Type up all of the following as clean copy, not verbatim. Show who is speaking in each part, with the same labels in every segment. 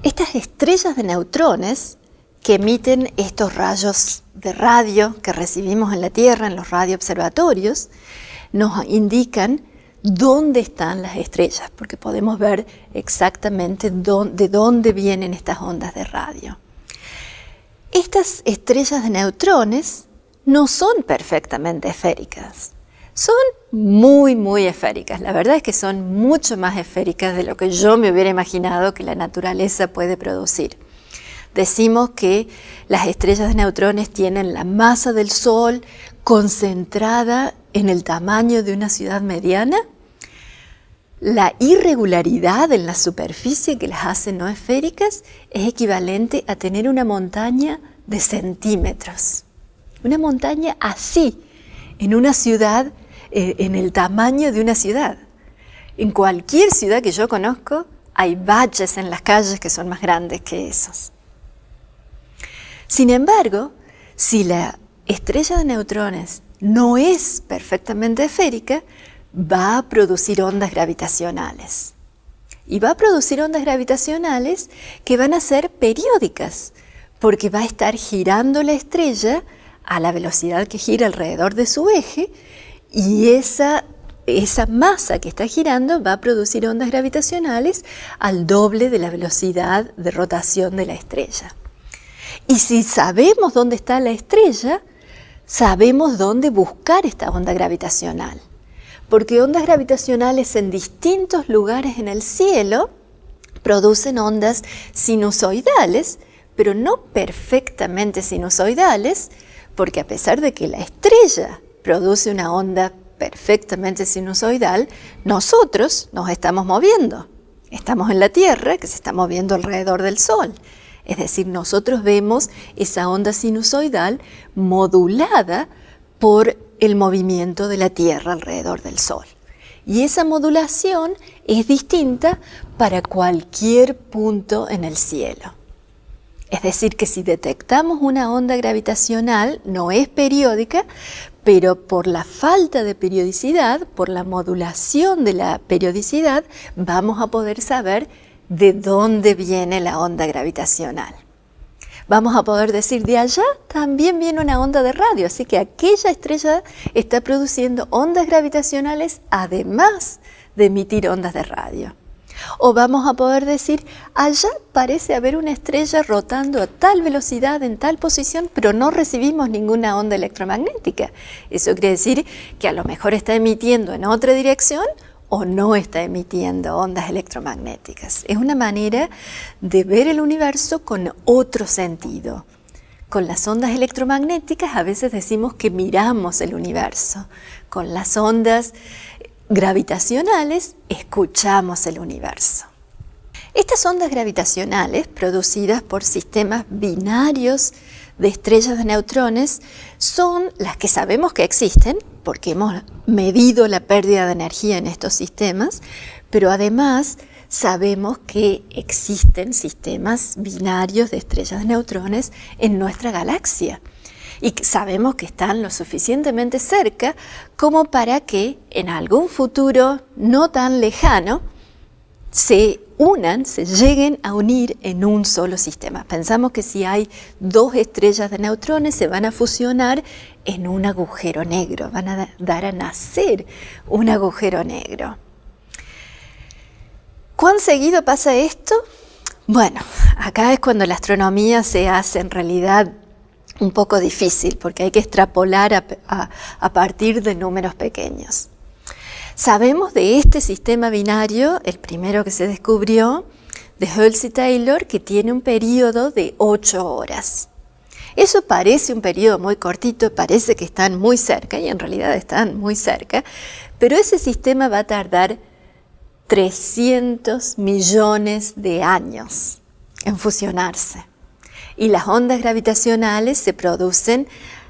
Speaker 1: Estas estrellas de neutrones que emiten estos rayos de radio que recibimos en la Tierra, en los radioobservatorios, nos indican dónde están las estrellas, porque podemos ver exactamente de dónde vienen estas ondas de radio. Estas estrellas de neutrones no son perfectamente esféricas, son muy esféricas. La verdad es que son mucho más esféricas de lo que yo me hubiera imaginado que la naturaleza puede producir. Decimos que las estrellas de neutrones tienen la masa del Sol concentrada en el tamaño de una ciudad mediana. La irregularidad en la superficie que las hace no esféricas es equivalente a tener una montaña de centímetros. Una montaña así, en una ciudad, en el tamaño de una ciudad. En cualquier ciudad que yo conozco hay baches en las calles que son más grandes que esos. Sin embargo, si la estrella de neutrones no es perfectamente esférica, va a producir ondas gravitacionales. Y va a producir ondas gravitacionales que van a ser periódicas, porque va a estar girando la estrella a la velocidad que gira alrededor de su eje, y esa masa que está girando va a producir ondas gravitacionales al doble de la velocidad de rotación de la estrella. Y si sabemos dónde está la estrella, sabemos dónde buscar esta onda gravitacional. Porque ondas gravitacionales en distintos lugares en el cielo producen ondas sinusoidales, pero no perfectamente sinusoidales, porque a pesar de que la estrella produce una onda perfectamente sinusoidal, nosotros nos estamos moviendo. Estamos en la Tierra, que se está moviendo alrededor del Sol. Es decir, nosotros vemos esa onda sinusoidal modulada por el movimiento de la Tierra alrededor del Sol. Y esa modulación es distinta para cualquier punto en el cielo. Es decir, que si detectamos una onda gravitacional, no es periódica, pero por la falta de periodicidad, por la modulación de la periodicidad, vamos a poder saber de dónde viene la onda gravitacional. Vamos a poder decir, de allá también viene una onda de radio, así que aquella estrella está produciendo ondas gravitacionales además de emitir ondas de radio. O vamos a poder decir, allá parece haber una estrella rotando a tal velocidad, en tal posición, pero no recibimos ninguna onda electromagnética. Eso quiere decir que a lo mejor está emitiendo en otra dirección o no está emitiendo ondas electromagnéticas. Es una manera de ver el universo con otro sentido. Con las ondas electromagnéticas a veces decimos que miramos el universo. Con las ondas gravitacionales escuchamos el universo. Estas ondas gravitacionales, producidas por sistemas binarios de estrellas de neutrones, son las que sabemos que existen, porque hemos medido la pérdida de energía en estos sistemas, pero además sabemos que existen sistemas binarios de estrellas de neutrones en nuestra galaxia. Y sabemos que están lo suficientemente cerca como para que en algún futuro no tan lejano se lleguen a unir en un solo sistema. Pensamos que si hay dos estrellas de neutrones se van a fusionar en un agujero negro, van a dar a nacer un agujero negro. ¿Cuán seguido pasa esto? Bueno, acá es cuando la astronomía se hace en realidad un poco difícil, porque hay que extrapolar a partir de números pequeños. Sabemos de este sistema binario, el primero que se descubrió, de Hulse-Taylor, que tiene un periodo de 8 horas. Eso parece un periodo muy cortito, parece que están muy cerca, y en realidad están muy cerca, pero ese sistema va a tardar 300 millones de años en fusionarse. Y las ondas gravitacionales se producen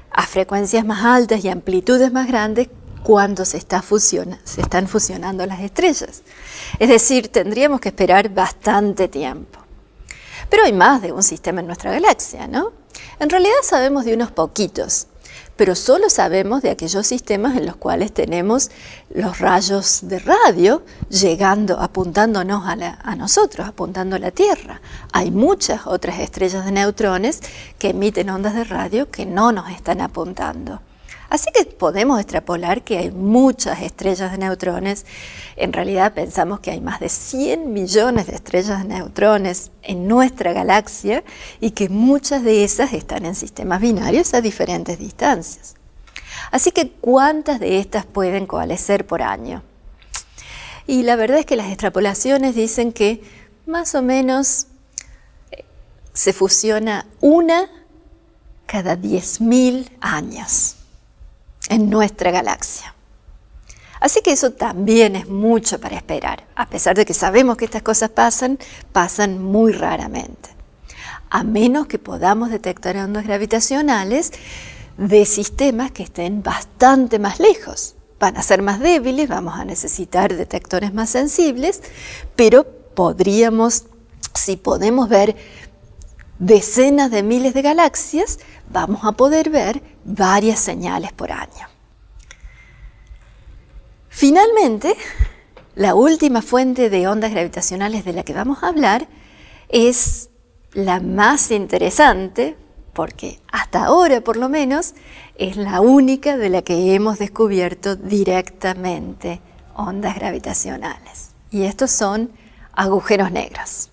Speaker 1: a frecuencias más altas y amplitudes más grandes cuando se están fusionando las estrellas. Es decir, tendríamos que esperar bastante tiempo. Pero hay más de un sistema en nuestra galaxia, ¿no? En realidad sabemos de unos poquitos, pero solo sabemos de aquellos sistemas en los cuales tenemos los rayos de radio llegando, apuntándonos a nosotros, apuntando a la Tierra. Hay muchas otras estrellas de neutrones que emiten ondas de radio que no nos están apuntando. Así que podemos extrapolar que hay muchas estrellas de neutrones. En realidad pensamos que hay más de 100 millones de estrellas de neutrones en nuestra galaxia y que muchas de esas están en sistemas binarios a diferentes distancias. Así que, ¿cuántas de estas pueden coalescer por año? Y la verdad es que las extrapolaciones dicen que más o menos se fusiona una cada 10.000 años en nuestra galaxia. Así que eso también es mucho para esperar, a pesar de que sabemos que estas cosas pasan muy raramente. A menos que podamos detectar ondas gravitacionales de sistemas que estén bastante más lejos. Van a ser más débiles, vamos a necesitar detectores más sensibles, pero si podemos ver decenas de miles de galaxias, vamos a poder ver varias señales por año. Finalmente, la última fuente de ondas gravitacionales de la que vamos a hablar es la más interesante, porque hasta ahora por lo menos es la única de la que hemos descubierto directamente ondas gravitacionales. Y estos son agujeros negros.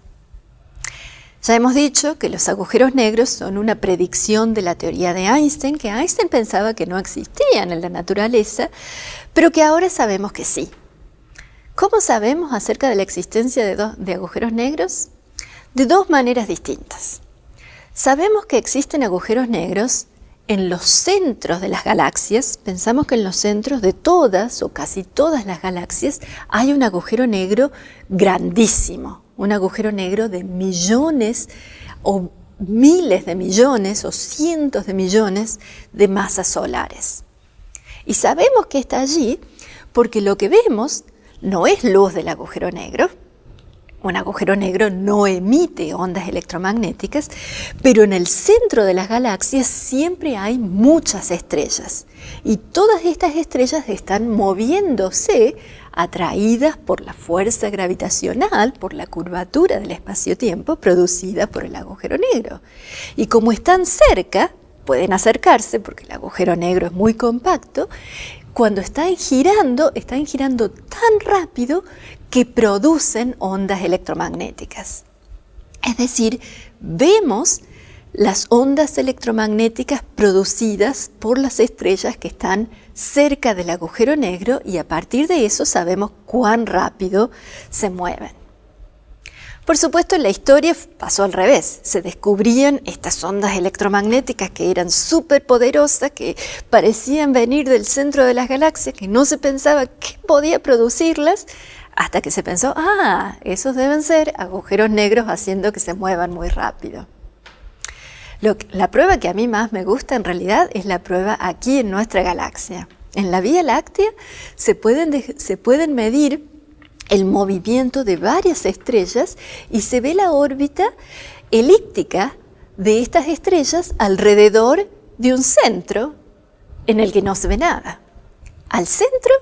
Speaker 1: Ya hemos dicho que los agujeros negros son una predicción de la teoría de Einstein, que Einstein pensaba que no existían en la naturaleza, pero que ahora sabemos que sí. ¿Cómo sabemos acerca de la existencia de agujeros negros? De dos maneras distintas. Sabemos que existen agujeros negros en los centros de las galaxias. Pensamos que en los centros de todas o casi todas las galaxias hay un agujero negro grandísimo. Un agujero negro de millones o miles de millones o cientos de millones de masas solares. Y sabemos que está allí porque lo que vemos no es luz del agujero negro. Un agujero negro no emite ondas electromagnéticas, pero en el centro de las galaxias siempre hay muchas estrellas. Y todas estas estrellas están moviéndose atraídas por la fuerza gravitacional, por la curvatura del espacio-tiempo producida por el agujero negro. Y como están cerca, pueden acercarse porque el agujero negro es muy compacto. Cuando están girando tan rápido que producen ondas electromagnéticas. Es decir, vemos las ondas electromagnéticas producidas por las estrellas que están cerca del agujero negro y a partir de eso sabemos cuán rápido se mueven. Por supuesto, en la historia pasó al revés. Se descubrían estas ondas electromagnéticas que eran súper poderosas, que parecían venir del centro de las galaxias, que no se pensaba qué podía producirlas, hasta que se pensó, esos deben ser agujeros negros haciendo que se muevan muy rápido. La prueba que a mí más me gusta en realidad es la prueba aquí en nuestra galaxia. En la Vía Láctea se pueden medir el movimiento de varias estrellas y se ve la órbita elíptica de estas estrellas alrededor de un centro en el que no se ve nada. Al centro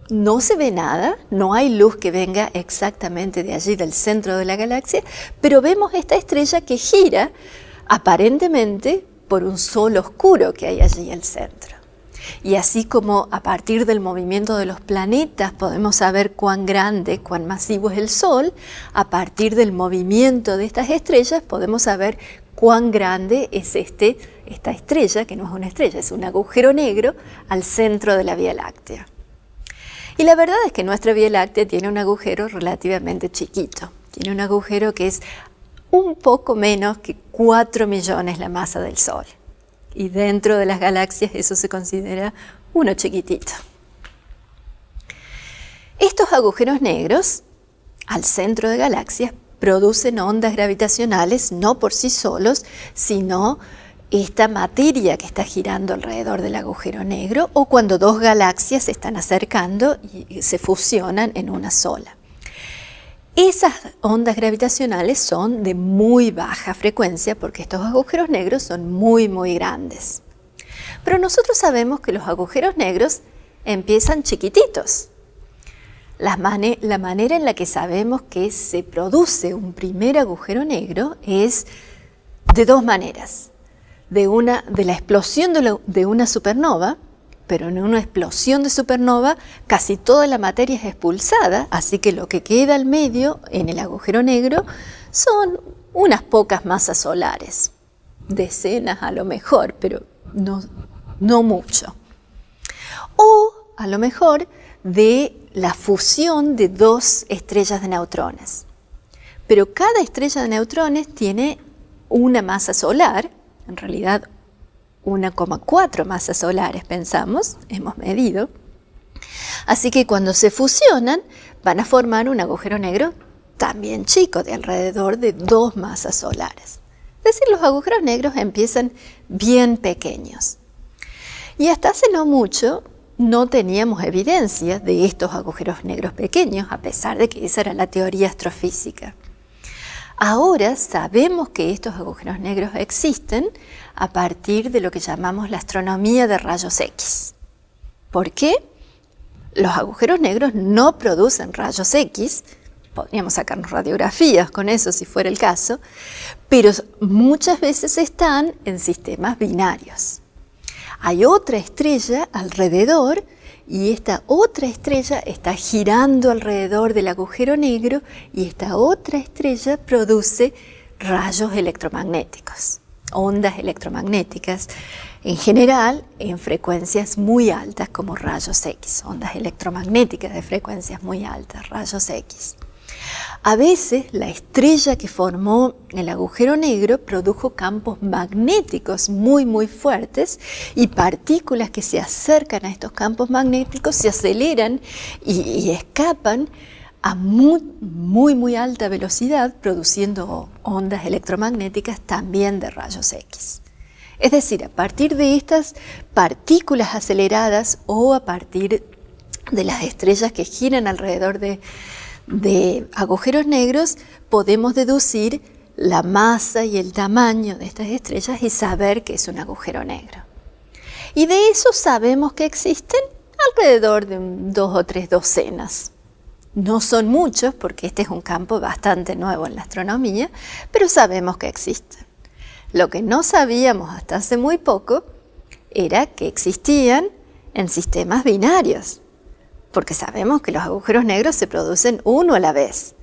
Speaker 1: no se ve nada, no hay luz que venga exactamente de allí, del centro de la galaxia, pero vemos esta estrella que gira aparentemente por un sol oscuro que hay allí en el centro. Y así como a partir del movimiento de los planetas podemos saber cuán grande, cuán masivo es el Sol, a partir del movimiento de estas estrellas podemos saber cuán grande es esta estrella, que no es una estrella, es un agujero negro al centro de la Vía Láctea. Y la verdad es que nuestra Vía Láctea tiene un agujero relativamente chiquito. Tiene un agujero que es un poco menos que 4 millones la masa del Sol. Y dentro de las galaxias eso se considera uno chiquitito. Estos agujeros negros, al centro de galaxias, producen ondas gravitacionales no por sí solos, sino esta materia que está girando alrededor del agujero negro o cuando dos galaxias se están acercando y se fusionan en una sola. Esas ondas gravitacionales son de muy baja frecuencia porque estos agujeros negros son muy, muy grandes. Pero nosotros sabemos que los agujeros negros empiezan chiquititos. La manera en la que sabemos que se produce un primer agujero negro es de dos maneras. De la explosión de una supernova, pero en una explosión de supernova casi toda la materia es expulsada, así que lo que queda al medio en el agujero negro son unas pocas masas solares, decenas a lo mejor, pero no mucho. O a lo mejor de la fusión de dos estrellas de neutrones. Pero cada estrella de neutrones tiene una masa solar, en realidad 1,4 masas solares pensamos, hemos medido. Así que cuando se fusionan van a formar un agujero negro también chico, de alrededor de 2 masas solares. Es decir, los agujeros negros empiezan bien pequeños. Y hasta hace no mucho no teníamos evidencia de estos agujeros negros pequeños, a pesar de que esa era la teoría astrofísica. Ahora sabemos que estos agujeros negros existen a partir de lo que llamamos la astronomía de rayos X. ¿Por qué? Los agujeros negros no producen rayos X, podríamos sacarnos radiografías con eso si fuera el caso, pero muchas veces están en sistemas binarios. Hay otra estrella alrededor y esta otra estrella está girando alrededor del agujero negro y esta otra estrella produce rayos electromagnéticos, ondas electromagnéticas, en general en frecuencias muy altas como rayos X, ondas electromagnéticas de frecuencias muy altas, rayos X. A veces la estrella que formó el agujero negro produjo campos magnéticos muy fuertes y partículas que se acercan a estos campos magnéticos se aceleran y escapan a muy alta velocidad, produciendo ondas electromagnéticas también de rayos X. Es decir, a partir de estas partículas aceleradas o a partir de las estrellas que giran alrededor de agujeros negros, podemos deducir la masa y el tamaño de estas estrellas y saber que es un agujero negro. Y de eso sabemos que existen alrededor de 2 o 3 docenas. No son muchos porque este es un campo bastante nuevo en la astronomía, pero sabemos que existen. Lo que no sabíamos hasta hace muy poco era que existían en sistemas binarios, porque sabemos que los agujeros negros se producen uno a la vez.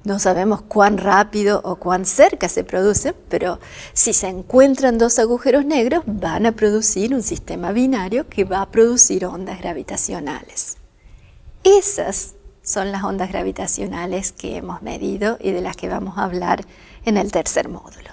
Speaker 1: No sabemos cuán rápido o cuán cerca se producen, pero si se encuentran 2 agujeros negros van a producir un sistema binario que va a producir ondas gravitacionales. Esas son las ondas gravitacionales que hemos medido y de las que vamos a hablar en el tercer módulo.